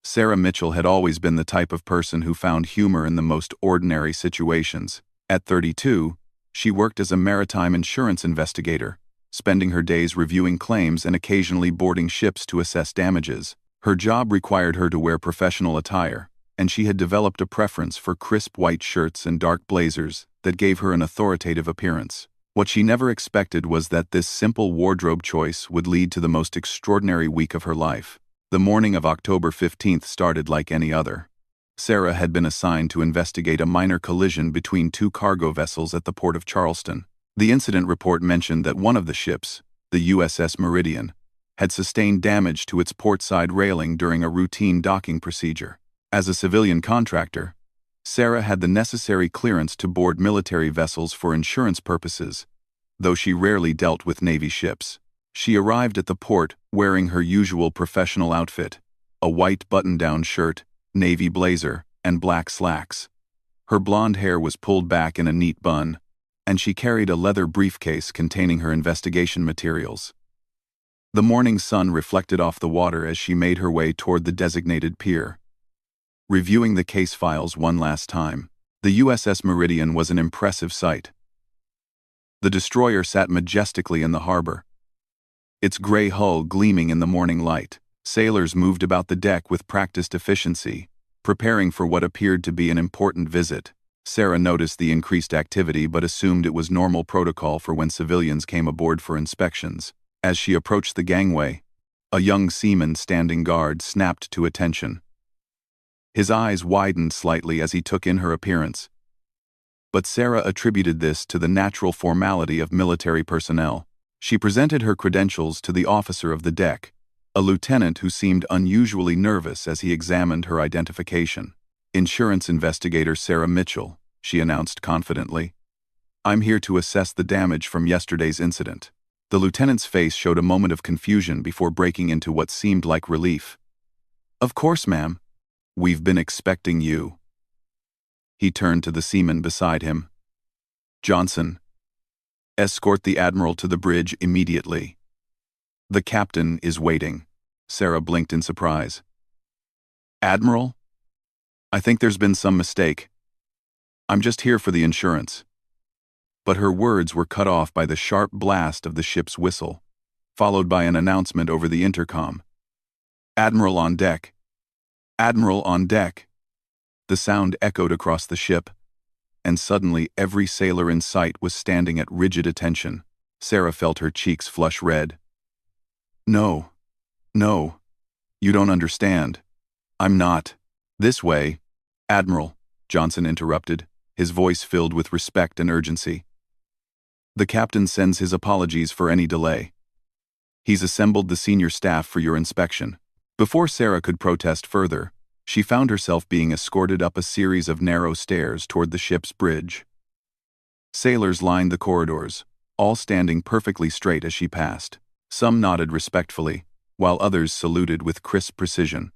Sarah Mitchell had always been the type of person who found humor in the most ordinary situations. At 32, she worked as a maritime insurance investigator, spending her days reviewing claims and occasionally boarding ships to assess damages. Her job required her to wear professional attire, and she had developed a preference for crisp white shirts and dark blazers that gave her an authoritative appearance. What she never expected was that this simple wardrobe choice would lead to the most extraordinary week of her life. The morning of October 15th started like any other. Sarah had been assigned to investigate a minor collision between two cargo vessels at the port of Charleston. The incident report mentioned that one of the ships, the USS Meridian, had sustained damage to its portside railing during a routine docking procedure. As a civilian contractor, Sarah had the necessary clearance to board military vessels for insurance purposes, though she rarely dealt with Navy ships. She arrived at the port wearing her usual professional outfit, a white button-down shirt, navy blazer, and black slacks. Her blonde hair was pulled back in a neat bun, and she carried a leather briefcase containing her investigation materials. The morning sun reflected off the water as she made her way toward the designated pier. Reviewing the case files one last time, the USS Meridian was an impressive sight. The destroyer sat majestically in the harbor, its gray hull gleaming in the morning light. Sailors moved about the deck with practiced efficiency, preparing for what appeared to be an important visit. Sarah noticed the increased activity but assumed it was normal protocol for when civilians came aboard for inspections. As she approached the gangway, a young seaman standing guard snapped to attention. His eyes widened slightly as he took in her appearance, but Sarah attributed this to the natural formality of military personnel. She presented her credentials to the officer of the deck, a lieutenant who seemed unusually nervous as he examined her identification. "Insurance investigator Sarah Mitchell," she announced confidently. "I'm here to assess the damage from yesterday's incident." The lieutenant's face showed a moment of confusion before breaking into what seemed like relief. "Of course, ma'am. We've been expecting you." He turned to the seaman beside him. "Johnson, escort the Admiral to the bridge immediately. The captain is waiting." Sarah blinked in surprise. "Admiral? I think there's been some mistake. I'm just here for the insurance." But her words were cut off by the sharp blast of the ship's whistle, followed by an announcement over the intercom. "Admiral on deck. Admiral on deck." The sound echoed across the ship, and suddenly every sailor in sight was standing at rigid attention. Sarah felt her cheeks flush red. No, you don't understand. I'm not." "This way, Admiral," Johnson interrupted, his voice filled with respect and urgency. "The captain sends his apologies for any delay. He's assembled the senior staff for your inspection." Before Sarah could protest further, she found herself being escorted up a series of narrow stairs toward the ship's bridge. Sailors lined the corridors, all standing perfectly straight as she passed. Some nodded respectfully, while others saluted with crisp precision.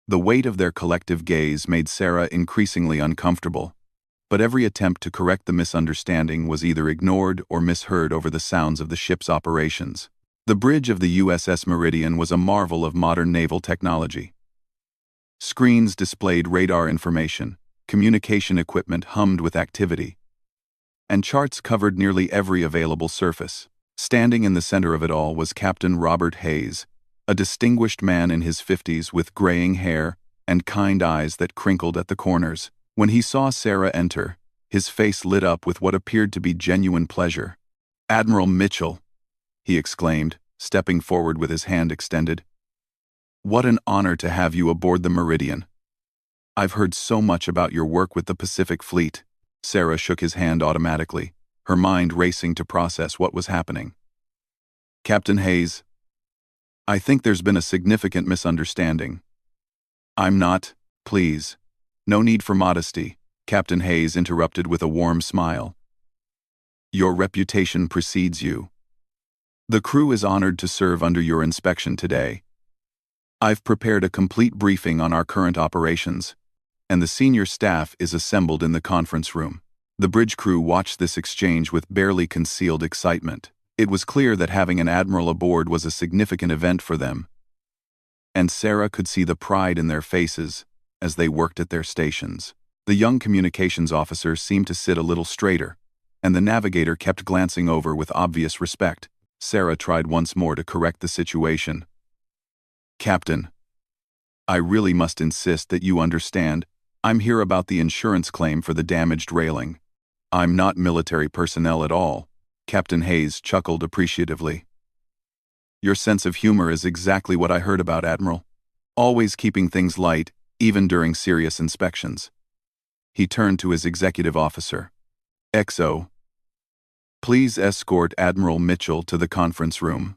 The weight of their collective gaze made Sarah increasingly uncomfortable, but every attempt to correct the misunderstanding was either ignored or misheard over the sounds of the ship's operations. The bridge of the USS Meridian was a marvel of modern naval technology. Screens displayed radar information, communication equipment hummed with activity, and charts covered nearly every available surface. Standing in the center of it all was Captain Robert Hayes, a distinguished man in his 50s with graying hair and kind eyes that crinkled at the corners. When he saw Sarah enter, his face lit up with what appeared to be genuine pleasure. "Admiral Mitchell," he exclaimed, stepping forward with his hand extended. "What an honor to have you aboard the Meridian. I've heard so much about your work with the Pacific Fleet." Sarah shook his hand automatically, her mind racing to process what was happening. "Captain Hayes, I think there's been a significant misunderstanding." "I'm not, please. No need for modesty," Captain Hayes interrupted with a warm smile. "Your reputation precedes you. The crew is honored to serve under your inspection today. I've prepared a complete briefing on our current operations, and the senior staff is assembled in the conference room." The bridge crew watched this exchange with barely concealed excitement. It was clear that having an admiral aboard was a significant event for them, and Sarah could see the pride in their faces as they worked at their stations. The young communications officer seemed to sit a little straighter, and the navigator kept glancing over with obvious respect. Sarah tried once more to correct the situation. "Captain, I really must insist that you understand. I'm here about the insurance claim for the damaged railing. I'm not military personnel at all." Captain Hayes chuckled appreciatively. "Your sense of humor is exactly what I heard about, Admiral. Always keeping things light, even during serious inspections." He turned to his executive officer. "XO, please escort Admiral Mitchell to the conference room.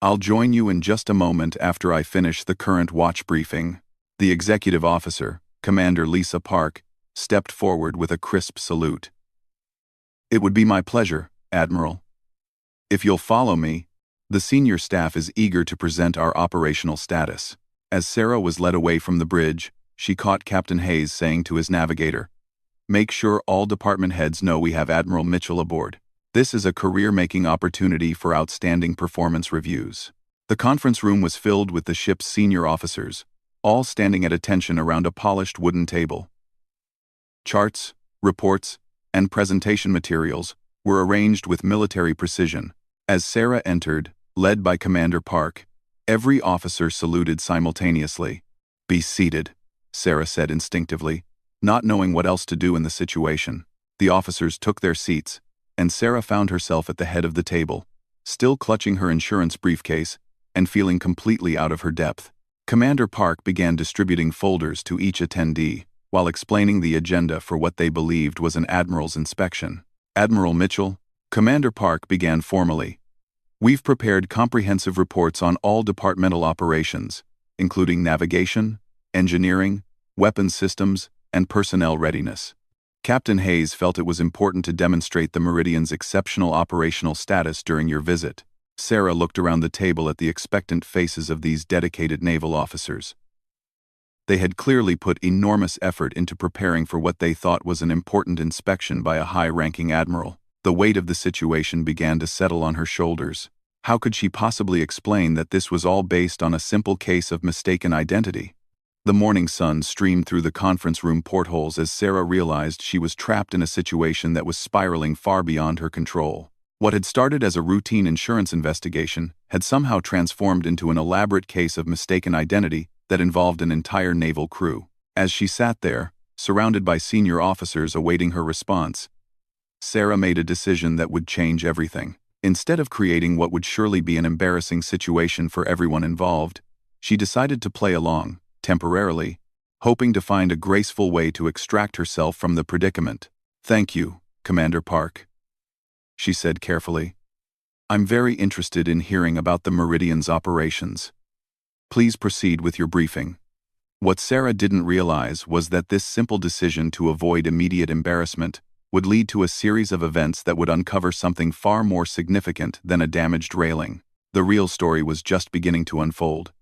I'll join you in just a moment after I finish the current watch briefing." The executive officer, Commander Lisa Park, stepped forward with a crisp salute. "It would be my pleasure, Admiral. If you'll follow me, the senior staff is eager to present our operational status." As Sarah was led away from the bridge, she caught Captain Hayes saying to his navigator, "Make sure all department heads know we have Admiral Mitchell aboard. This is a career-making opportunity for outstanding performance reviews." The conference room was filled with the ship's senior officers, all standing at attention around a polished wooden table. Charts, reports, and presentation materials were arranged with military precision. As Sarah entered, led by Commander Park, every officer saluted simultaneously. "Be seated," Sarah said instinctively, not knowing what else to do in the situation. The officers took their seats, and Sarah found herself at the head of the table, still clutching her insurance briefcase and feeling completely out of her depth. Commander Park began distributing folders to each attendee, while explaining the agenda for what they believed was an admiral's inspection. "Admiral Mitchell," Commander Park began formally, "we've prepared comprehensive reports on all departmental operations, including navigation, engineering, weapons systems, and personnel readiness." Captain Hayes felt it was important to demonstrate the Meridian's exceptional operational status during your visit. Sarah looked around the table at the expectant faces of these dedicated naval officers. They had clearly put enormous effort into preparing for what they thought was an important inspection by a high-ranking admiral. The weight of the situation began to settle on her shoulders. How could she possibly explain that this was all based on a simple case of mistaken identity? The morning sun streamed through the conference room portholes as Sarah realized she was trapped in a situation that was spiraling far beyond her control. What had started as a routine insurance investigation had somehow transformed into an elaborate case of mistaken identity that involved an entire naval crew. As she sat there, surrounded by senior officers awaiting her response, Sarah made a decision that would change everything. Instead of creating what would surely be an embarrassing situation for everyone involved, she decided to play along, temporarily, hoping to find a graceful way to extract herself from the predicament. "Thank you, Commander Park," she said carefully. "I'm very interested in hearing about the Meridian's operations. Please proceed with your briefing." What Sarah didn't realize was that this simple decision to avoid immediate embarrassment would lead to a series of events that would uncover something far more significant than a damaged railing. The real story was just beginning to unfold,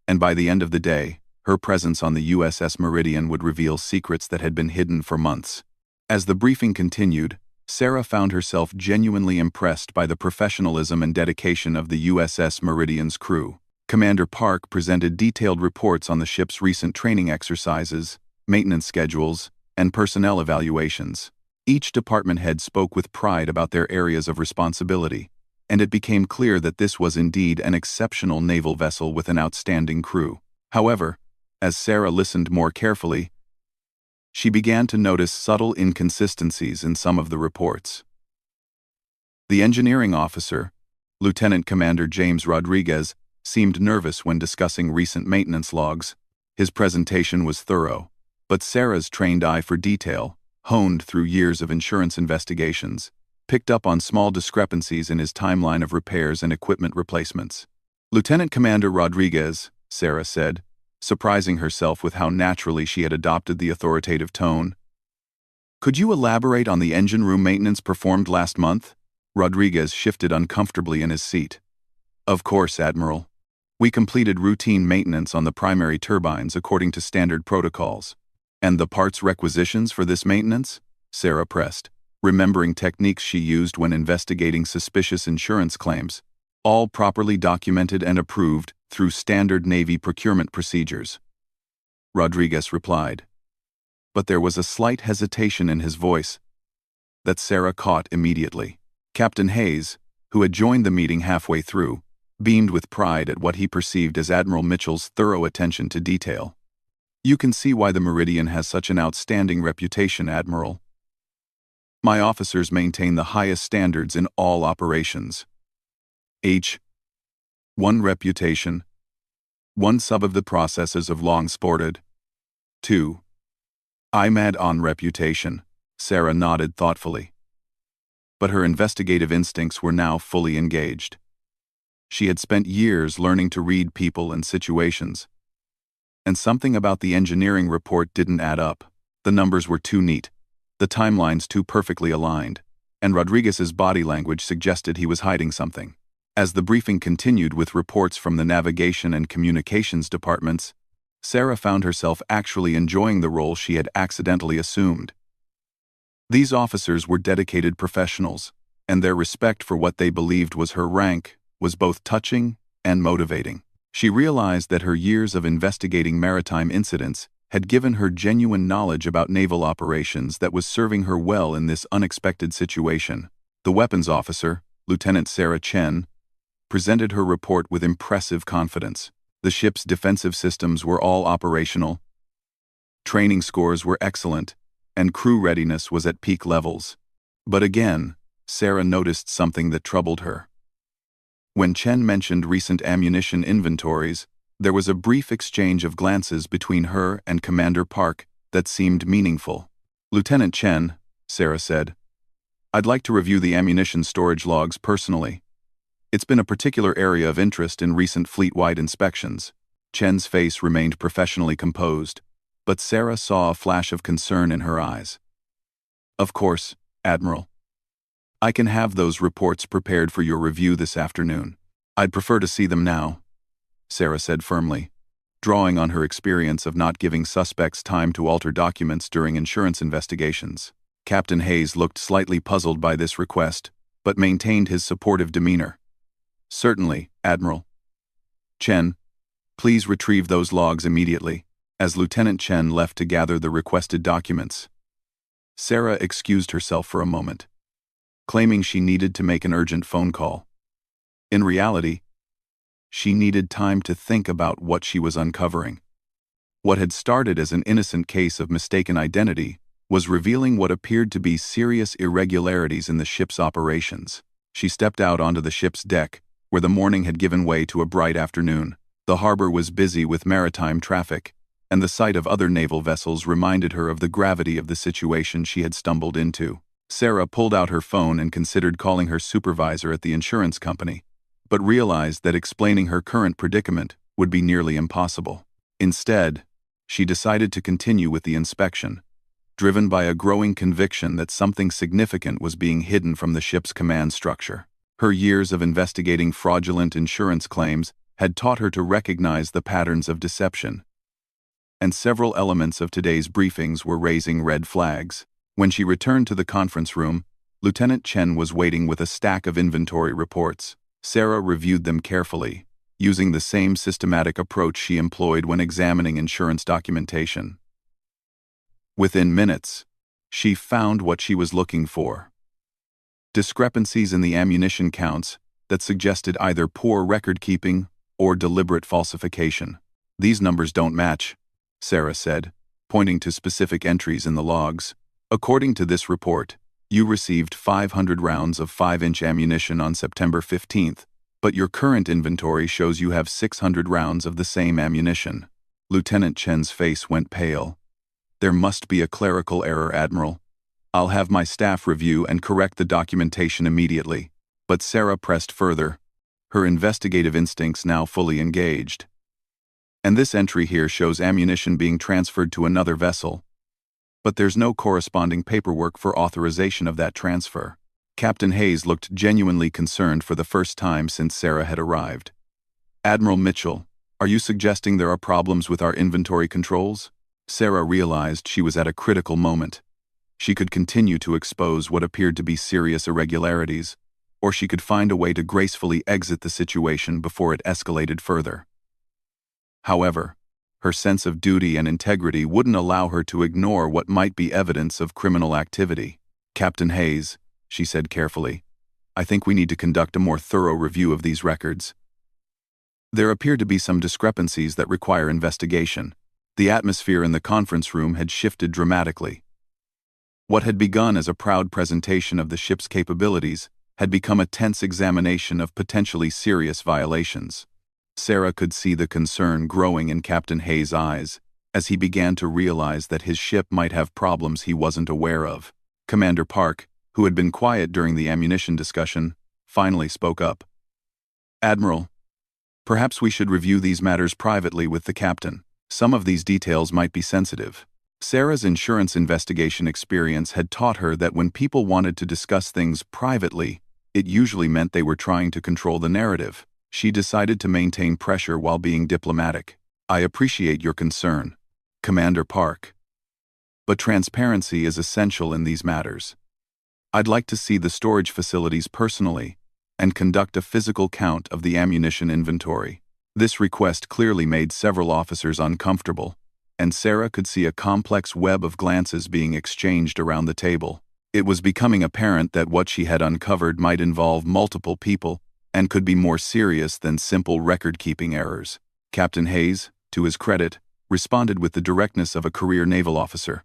and by the end of the day, her presence on the USS Meridian would reveal secrets that had been hidden for months. As the briefing continued, Sarah found herself genuinely impressed by the professionalism and dedication of the USS Meridian's crew. Commander Park presented detailed reports on the ship's recent training exercises, maintenance schedules, and personnel evaluations. Each department head spoke with pride about their areas of responsibility, and it became clear that this was indeed an exceptional naval vessel with an outstanding crew. However, as Sarah listened more carefully, she began to notice subtle inconsistencies in some of the reports. The engineering officer, Lieutenant Commander James Rodriguez, seemed nervous when discussing recent maintenance logs. His presentation was thorough, but Sarah's trained eye for detail, honed through years of insurance investigations, picked up on small discrepancies in his timeline of repairs and equipment replacements. "Lieutenant Commander Rodriguez," Sarah said, surprising herself with how naturally she had adopted the authoritative tone, "could you elaborate on the engine room maintenance performed last month?" Rodriguez shifted uncomfortably in his seat. "Of course, Admiral. We completed routine maintenance on the primary turbines according to standard protocols." "And the parts requisitions for this maintenance?" Sarah pressed, remembering techniques she used when investigating suspicious insurance claims. all properly documented and approved through standard Navy procurement procedures," Rodriguez replied. But there was a slight hesitation in his voice that Sarah caught immediately. Captain Hayes, who had joined the meeting halfway through, beamed with pride at what he perceived as Admiral Mitchell's thorough attention to detail. "You can see why the Meridian has such an outstanding reputation, Admiral. My officers maintain the highest standards in all operations. One reputation. One sub of the processes of long sported. 2. IMAD on reputation," Sarah nodded thoughtfully. But her investigative instincts were now fully engaged. She had spent years learning to read people and situations. And something about the engineering report didn't add up. The numbers were too neat, the timelines too perfectly aligned, and Rodriguez's body language suggested he was hiding something. As the briefing continued with reports from the navigation and communications departments, Sarah found herself actually enjoying the role she had accidentally assumed. These officers were dedicated professionals, and their respect for what they believed was her rank was both touching and motivating. She realized that her years of investigating maritime incidents had given her genuine knowledge about naval operations that was serving her well in this unexpected situation. The weapons officer, Lieutenant Sarah Chen, presented her report with impressive confidence. The ship's defensive systems were all operational, training scores were excellent, and crew readiness was at peak levels. But again, Sarah noticed something that troubled her. When Chen mentioned recent ammunition inventories, there was a brief exchange of glances between her and Commander Park that seemed meaningful. "Lieutenant Chen," Sarah said, "I'd like to review the ammunition storage logs personally. It's been a particular area of interest in recent fleet-wide inspections." Chen's face remained professionally composed, but Sarah saw a flash of concern in her eyes. "Of course, Admiral. I can have those reports prepared for your review this afternoon. I'd prefer to see them now," Sarah said firmly, drawing on her experience of not giving suspects time to alter documents during insurance investigations. Captain Hayes looked slightly puzzled by this request, but maintained his supportive demeanor. "Certainly, Admiral. Chen, please retrieve those logs immediately." As Lieutenant Chen left to gather the requested documents, Sarah excused herself for a moment, claiming she needed to make an urgent phone call. In reality, she needed time to think about what she was uncovering. What had started as an innocent case of mistaken identity was revealing what appeared to be serious irregularities in the ship's operations. She stepped out onto the ship's deck, where the morning had given way to a bright afternoon. The harbor was busy with maritime traffic, and the sight of other naval vessels reminded her of the gravity of the situation she had stumbled into. Sarah pulled out her phone and considered calling her supervisor at the insurance company, but realized that explaining her current predicament would be nearly impossible. Instead, she decided to continue with the inspection, driven by a growing conviction that something significant was being hidden from the ship's command structure. Her years of investigating fraudulent insurance claims had taught her to recognize the patterns of deception, and several elements of today's briefings were raising red flags. When she returned to the conference room, Lieutenant Chen was waiting with a stack of inventory reports. Sarah reviewed them carefully, using the same systematic approach she employed when examining insurance documentation. Within minutes, she found what she was looking for: discrepancies in the ammunition counts that suggested either poor record-keeping or deliberate falsification. "These numbers don't match," Sarah said, pointing to specific entries in the logs. "According to this report, you received 500 rounds of 5-inch ammunition on September 15th, but your current inventory shows you have 600 rounds of the same ammunition." Lieutenant Chen's face went pale. "There must be a clerical error, Admiral. I'll have my staff review and correct the documentation immediately." But Sarah pressed further, her investigative instincts now fully engaged. "And this entry here shows ammunition being transferred to another vessel, but there's no corresponding paperwork for authorization of that transfer." Captain Hayes looked genuinely concerned for the first time since Sarah had arrived. "Admiral Mitchell, are you suggesting there are problems with our inventory controls?" Sarah realized she was at a critical moment. She could continue to expose what appeared to be serious irregularities, or she could find a way to gracefully exit the situation before it escalated further. However, her sense of duty and integrity wouldn't allow her to ignore what might be evidence of criminal activity. "Captain Hayes," she said carefully, "I think we need to conduct a more thorough review of these records. There appear to be some discrepancies that require investigation." The atmosphere in the conference room had shifted dramatically. What had begun as a proud presentation of the ship's capabilities had become a tense examination of potentially serious violations. Sarah could see the concern growing in Captain Hayes' eyes as he began to realize that his ship might have problems he wasn't aware of. Commander Park, who had been quiet during the ammunition discussion, finally spoke up. "Admiral, perhaps we should review these matters privately with the captain. Some of these details might be sensitive." Sarah's insurance investigation experience had taught her that when people wanted to discuss things privately, it usually meant they were trying to control the narrative. She decided to maintain pressure while being diplomatic. "I appreciate your concern, Commander Park, but transparency is essential in these matters. I'd like to see the storage facilities personally and conduct a physical count of the ammunition inventory." This request clearly made several officers uncomfortable, and Sarah could see a complex web of glances being exchanged around the table. It was becoming apparent that what she had uncovered might involve multiple people and could be more serious than simple record-keeping errors. Captain Hayes, to his credit, responded with the directness of a career naval officer.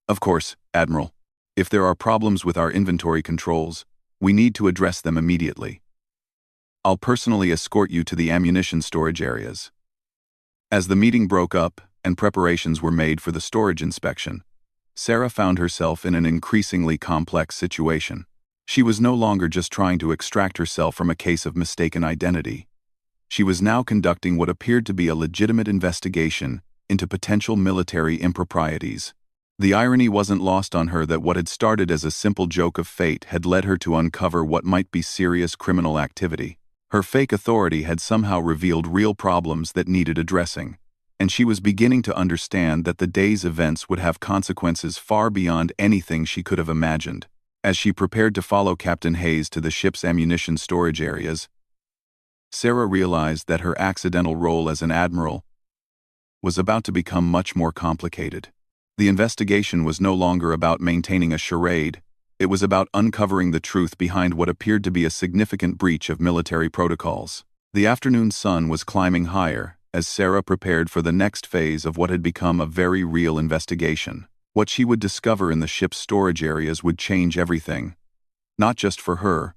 "Of course, Admiral. If there are problems with our inventory controls, we need to address them immediately. I'll personally escort you to the ammunition storage areas." As the meeting broke up and preparations were made for the storage inspection, Sarah found herself in an increasingly complex situation. She was no longer just trying to extract herself from a case of mistaken identity. She was now conducting what appeared to be a legitimate investigation into potential military improprieties. The irony wasn't lost on her that what had started as a simple joke of fate had led her to uncover what might be serious criminal activity. Her fake authority had somehow revealed real problems that needed addressing, and she was beginning to understand that the day's events would have consequences far beyond anything she could have imagined. As she prepared to follow Captain Hayes to the ship's ammunition storage areas, Sarah realized that her accidental role as an admiral was about to become much more complicated. The investigation was no longer about maintaining a charade. It was about uncovering the truth behind what appeared to be a significant breach of military protocols. The afternoon sun was climbing higher as Sarah prepared for the next phase of what had become a very real investigation. What she would discover in the ship's storage areas would change everything, not just for her,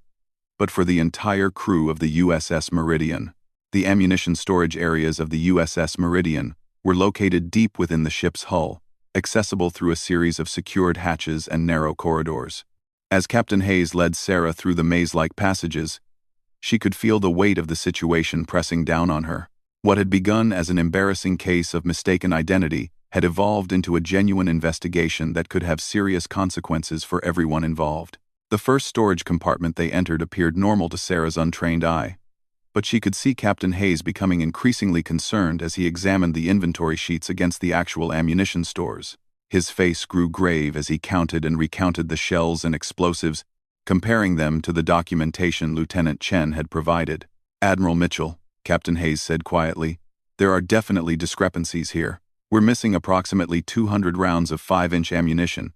but for the entire crew of the USS Meridian. The ammunition storage areas of the USS Meridian were located deep within the ship's hull, accessible through a series of secured hatches and narrow corridors. As Captain Hayes led Sarah through the maze-like passages, she could feel the weight of the situation pressing down on her. What had begun as an embarrassing case of mistaken identity had evolved into a genuine investigation that could have serious consequences for everyone involved. The first storage compartment they entered appeared normal to Sarah's untrained eye, but she could see Captain Hayes becoming increasingly concerned as he examined the inventory sheets against the actual ammunition stores. His face grew grave as he counted and recounted the shells and explosives, comparing them to the documentation Lieutenant Chen had provided. "Admiral Mitchell," Captain Hayes said quietly, "there are definitely discrepancies here. We're missing approximately 200 rounds of 5-inch ammunition,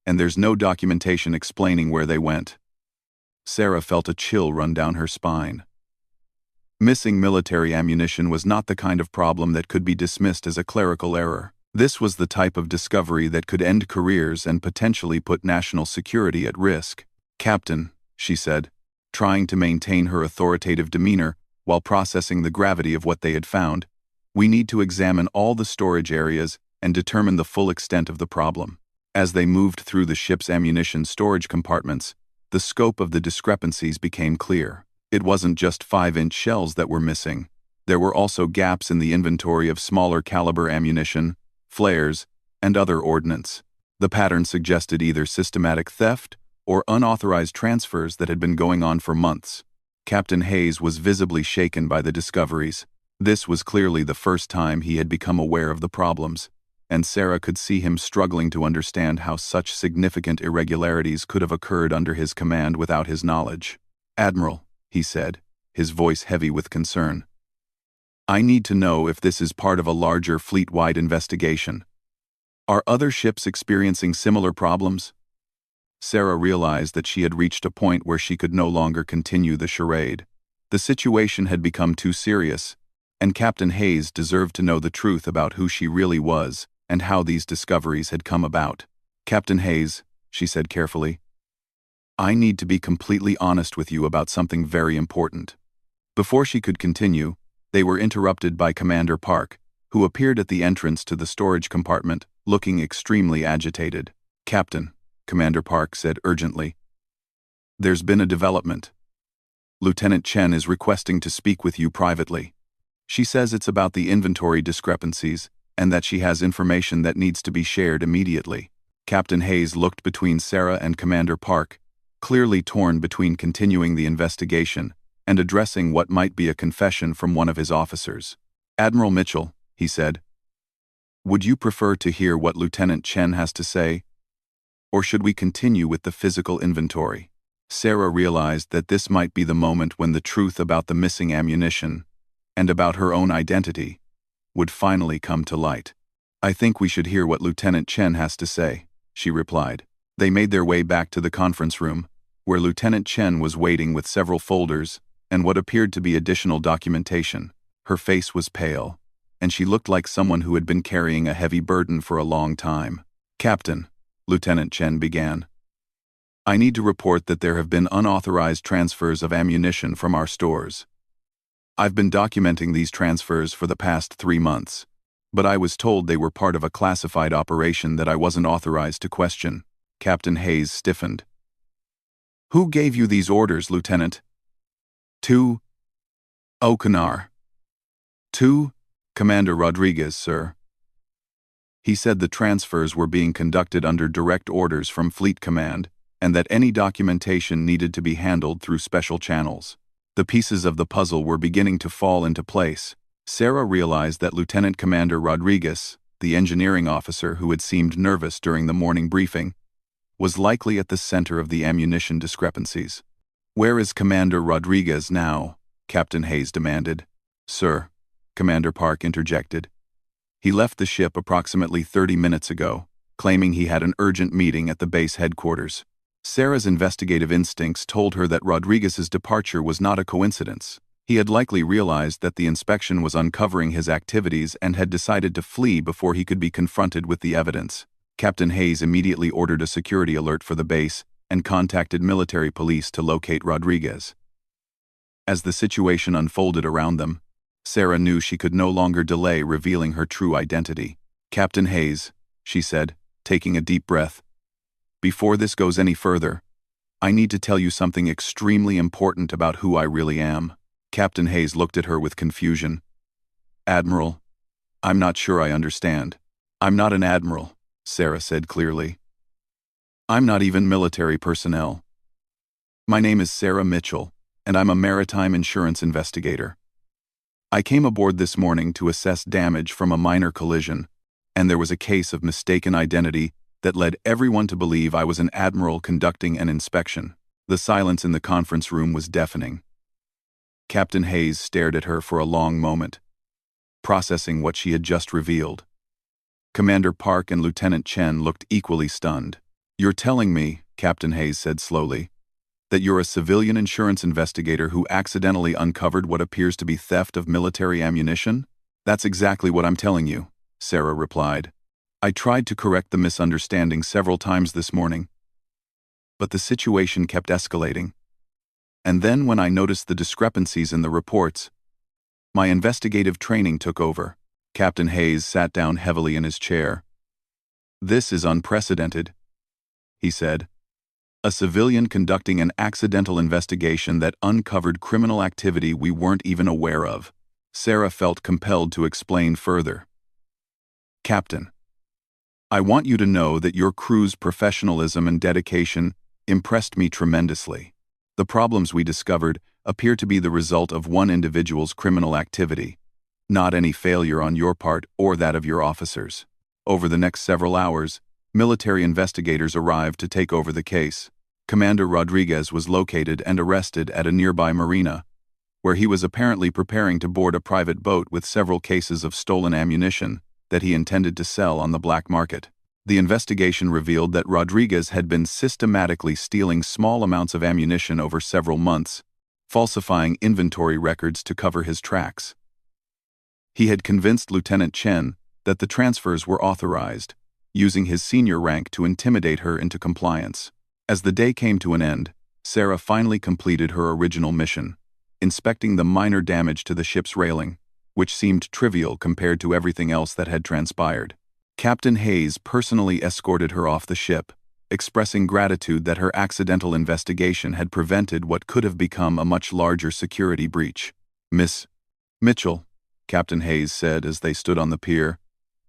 and there's no documentation explaining where they went." Sarah felt a chill run down her spine. Missing military ammunition was not the kind of problem that could be dismissed as a clerical error. This was the type of discovery that could end careers and potentially put national security at risk. "Captain," she said, trying to maintain her authoritative demeanor while processing the gravity of what they had found, "we need to examine all the storage areas and determine the full extent of the problem." As they moved through the ship's ammunition storage compartments, the scope of the discrepancies became clear. It wasn't just 5-inch shells that were missing. There were also gaps in the inventory of smaller caliber ammunition, flares, and other ordnance. The pattern suggested either systematic theft or unauthorized transfers that had been going on for months. Captain Hayes was visibly shaken by the discoveries. This was clearly the first time he had become aware of the problems, and Sarah could see him struggling to understand how such significant irregularities could have occurred under his command without his knowledge. "Admiral," he said, his voice heavy with concern. "I need to know if this is part of a larger fleet-wide investigation. Are other ships experiencing similar problems?" Sarah realized that she had reached a point where she could no longer continue the charade. The situation had become too serious, and Captain Hayes deserved to know the truth about who she really was and how these discoveries had come about. "Captain Hayes," she said carefully, "I need to be completely honest with you about something very important." Before she could continue, they were interrupted by Commander Park, who appeared at the entrance to the storage compartment, looking extremely agitated. "Captain," Commander Park said urgently, "there's been a development. Lieutenant Chen is requesting to speak with you privately. She says it's about the inventory discrepancies and that she has information that needs to be shared immediately." Captain Hayes looked between Sarah and Commander Park, clearly torn between continuing the investigation and addressing what might be a confession from one of his officers. "Admiral Mitchell," he said, "would you prefer to hear what Lieutenant Chen has to say? Or should we continue with the physical inventory?" Sarah realized that this might be the moment when the truth about the missing ammunition, and about her own identity, would finally come to light. "I think we should hear what Lieutenant Chen has to say," she replied. They made their way back to the conference room, where Lieutenant Chen was waiting with several folders and what appeared to be additional documentation. Her face was pale, and she looked like someone who had been carrying a heavy burden for a long time. "Captain," Lieutenant Chen began, "I need to report that there have been unauthorized transfers of ammunition from our stores. I've been documenting these transfers for the past 3 months, but I was told they were part of a classified operation that I wasn't authorized to question." Captain Hayes stiffened. "Who gave you these orders, Lieutenant?" "To Okanar." "To Commander Rodriguez, sir. He said the transfers were being conducted under direct orders from Fleet Command, and that any documentation needed to be handled through special channels." The pieces of the puzzle were beginning to fall into place. Sarah realized that Lieutenant Commander Rodriguez, the engineering officer who had seemed nervous during the morning briefing, was likely at the center of the ammunition discrepancies. "Where is Commander Rodriguez now?" Captain Hayes demanded. "Sir," Commander Park interjected, "he left the ship approximately 30 minutes ago, claiming he had an urgent meeting at the base headquarters." Sarah's investigative instincts told her that Rodriguez's departure was not a coincidence. He had likely realized that the inspection was uncovering his activities and had decided to flee before he could be confronted with the evidence. Captain Hayes immediately ordered a security alert for the base and contacted military police to locate Rodriguez. As the situation unfolded around them, Sarah knew she could no longer delay revealing her true identity. "Captain Hayes," she said, taking a deep breath, "before this goes any further, I need to tell you something extremely important about who I really am." Captain Hayes looked at her with confusion. "Admiral, I'm not sure I understand." "I'm not an admiral," Sarah said clearly. "I'm not even military personnel. My name is Sarah Mitchell, and I'm a maritime insurance investigator. I came aboard this morning to assess damage from a minor collision, and there was a case of mistaken identity that led everyone to believe I was an admiral conducting an inspection." The silence in the conference room was deafening. Captain Hayes stared at her for a long moment, processing what she had just revealed. Commander Park and Lieutenant Chen looked equally stunned. "You're telling me," Captain Hayes said slowly, "that you're a civilian insurance investigator who accidentally uncovered what appears to be theft of military ammunition?" "That's exactly what I'm telling you," Sarah replied. "I tried to correct the misunderstanding several times this morning, but the situation kept escalating. And then when I noticed the discrepancies in the reports, my investigative training took over." Captain Hayes sat down heavily in his chair. "This is unprecedented," he said. "A civilian conducting an accidental investigation that uncovered criminal activity we weren't even aware of." Sarah felt compelled to explain further. "Captain, I want you to know that your crew's professionalism and dedication impressed me tremendously. The problems we discovered appear to be the result of one individual's criminal activity, not any failure on your part or that of your officers. Over the next several hours, military investigators arrived to take over the case. Commander Rodriguez was located and arrested at a nearby marina, where he was apparently preparing to board a private boat with several cases of stolen ammunition that he intended to sell on the black market. The investigation revealed that Rodriguez had been systematically stealing small amounts of ammunition over several months, falsifying inventory records to cover his tracks. He had convinced Lieutenant Chen that the transfers were authorized, using his senior rank to intimidate her into compliance. As the day came to an end, Sarah finally completed her original mission, inspecting the minor damage to the ship's railing, which seemed trivial compared to everything else that had transpired. Captain Hayes personally escorted her off the ship, expressing gratitude that her accidental investigation had prevented what could have become a much larger security breach. "Miss Mitchell," Captain Hayes said as they stood on the pier,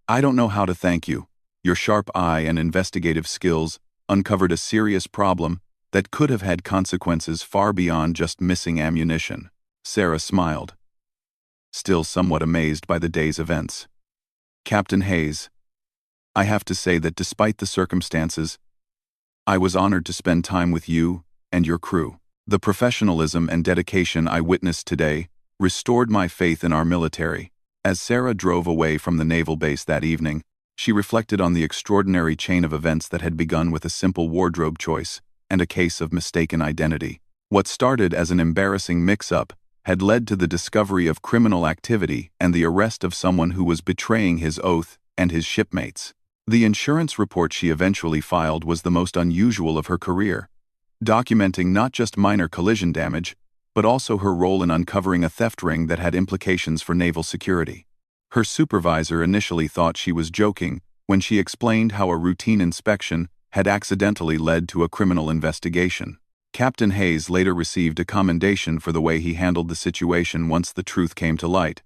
"I don't know how to thank you. Your sharp eye and investigative skills uncovered a serious problem that could have had consequences far beyond just missing ammunition." Sarah smiled, still somewhat amazed by the day's events. "Captain Hayes, I have to say that despite the circumstances, I was honored to spend time with you and your crew. The professionalism and dedication I witnessed today restored my faith in our military." As Sarah drove away from the naval base that evening, she reflected on the extraordinary chain of events that had begun with a simple wardrobe choice and a case of mistaken identity. What started as an embarrassing mix-up had led to the discovery of criminal activity and the arrest of someone who was betraying his oath and his shipmates. The insurance report she eventually filed was the most unusual of her career, documenting not just minor collision damage, but also her role in uncovering a theft ring that had implications for naval security. Her supervisor initially thought she was joking when she explained how a routine inspection had accidentally led to a criminal investigation. Captain Hayes later received a commendation for the way he handled the situation once the truth came to light,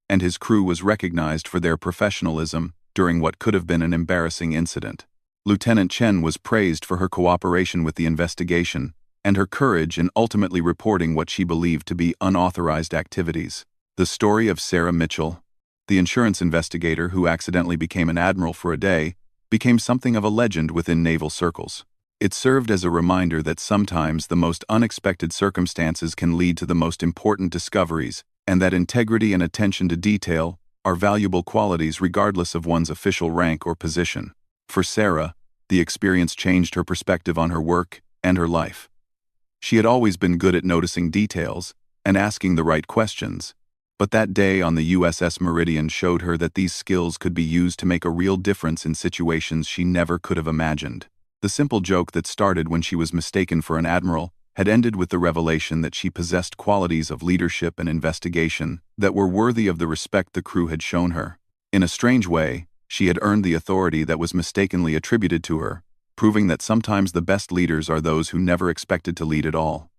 and his crew was recognized for their professionalism during what could have been an embarrassing incident. Lieutenant Chen was praised for her cooperation with the investigation and her courage in ultimately reporting what she believed to be unauthorized activities. The story of Sarah Mitchell, the insurance investigator who accidentally became an admiral for a day, became something of a legend within naval circles. It served as a reminder that sometimes the most unexpected circumstances can lead to the most important discoveries, and that integrity and attention to detail are valuable qualities regardless of one's official rank or position. For Sarah, the experience changed her perspective on her work and her life. She had always been good at noticing details and asking the right questions, but that day on the USS Meridian showed her that these skills could be used to make a real difference in situations she never could have imagined. The simple joke that started when she was mistaken for an admiral had ended with the revelation that she possessed qualities of leadership and investigation that were worthy of the respect the crew had shown her. In a strange way, she had earned the authority that was mistakenly attributed to her, proving that sometimes the best leaders are those who never expected to lead at all.